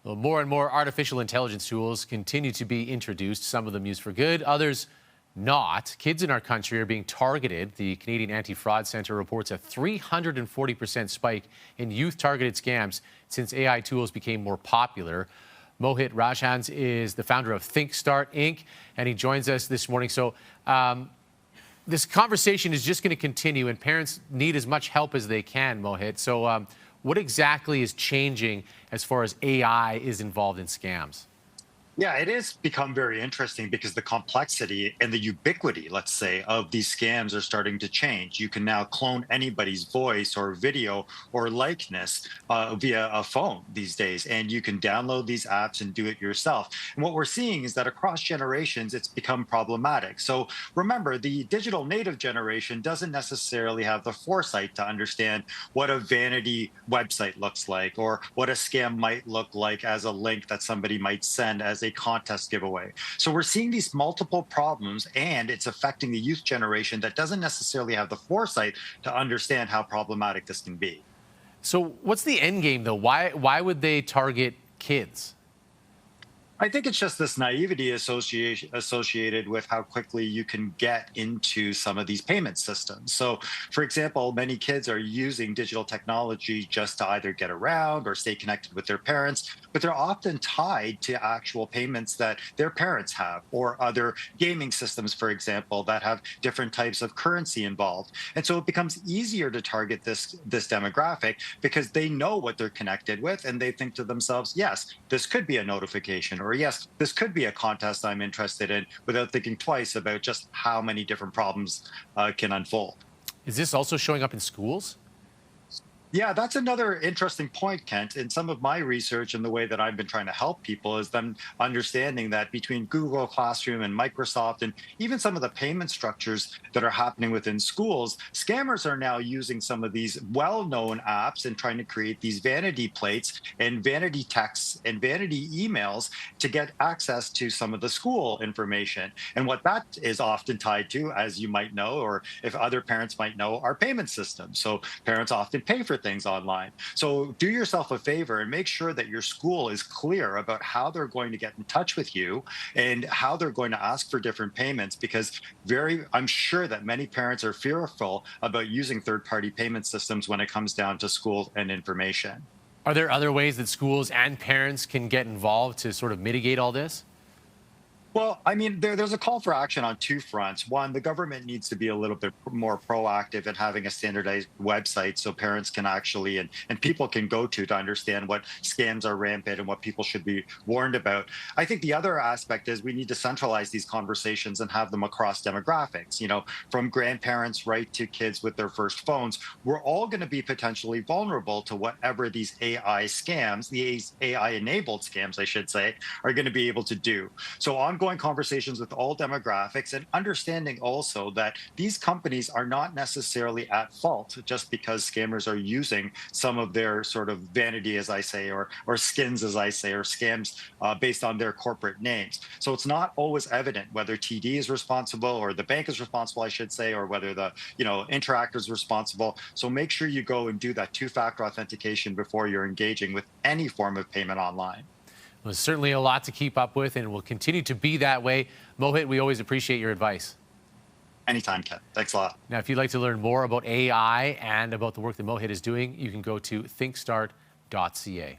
Well, more and more artificial intelligence tools continue to be introduced, some of them used for good, others not. Kids in our country are being targeted. The Canadian Anti-Fraud Centre reports a 340% spike in youth-targeted scams since AI tools became more popular. Mohit Rajhans is the founder of ThinkStart Inc., and he joins us this morning. So this conversation is just going to continue, and parents need as much help as they can, Mohit. So what exactly is changing as far as AI is involved in scams? Yeah, it has become very interesting because the complexity and the ubiquity, let's say, of these scams are starting to change. You can now clone anybody's voice or video or likeness via a phone these days, and you can download these apps and do it yourself. And what we're seeing is that across generations, it's become problematic. So remember, the digital native generation doesn't necessarily have the foresight to understand what a vanity website looks like or what a scam might look like as a link that somebody might send as a contest giveaway. So we're seeing these multiple problems, and it's affecting the youth generation that doesn't necessarily have the foresight to understand how problematic this can be. So what's the end game, though? Why would they target kids? I think it's just this naivety associated with how quickly you can get into some of these payment systems. So, for example, many kids are using digital technology just to either get around or stay connected with their parents, but they're often tied to actual payments that their parents have, or other gaming systems, for example, that have different types of currency involved. And so it becomes easier to target this demographic because they know what they're connected with, and they think to themselves, yes, this could be a notification, or yes, this could be a contest I'm interested in, without thinking twice about just how many different problems can unfold. Is this also showing up in schools? Yeah, that's another interesting point, Kent. In some of my research and the way that I've been trying to help people is them understanding that between Google Classroom and Microsoft and even some of the payment structures that are happening within schools, scammers are now using some of these well-known apps and trying to create these vanity plates and vanity texts and vanity emails to get access to some of the school information. And what that is often tied to, as you might know, or if other parents might know, are payment systems. So parents often pay for things online. So do yourself a favor and make sure that your school is clear about how they're going to get in touch with you and how they're going to ask for different payments, because I'm sure that many parents are fearful about using third-party payment systems when it comes down to school and information. Are there other ways that schools and parents can get involved to sort of mitigate all this? Well, I mean, there's a call for action on two fronts. One, the government needs to be a little bit more proactive in having a standardized website so parents can actually and people can go to understand what scams are rampant and what people should be warned about. I think the other aspect is we need to centralize these conversations and have them across demographics, from grandparents right to kids with their first phones. We're all going to be potentially vulnerable to whatever these AI scams, the AI-enabled scams, I should say, are going to be able to do. So ongoing conversations with all demographics, and understanding also that these companies are not necessarily at fault just because scammers are using some of their sort of vanity, as I say, or skins, as I say, or scams based on their corporate names. So it's not always evident whether TD is responsible or the bank is responsible, I should say, or whether the interactor is responsible. So make sure you go and do that two-factor authentication before you're engaging with any form of payment online. Well, there's certainly a lot to keep up with, and it will continue to be that way. Mohit, we always appreciate your advice. Anytime, Ken. Thanks a lot. Now, if you'd like to learn more about AI and about the work that Mohit is doing, you can go to thinkstart.ca.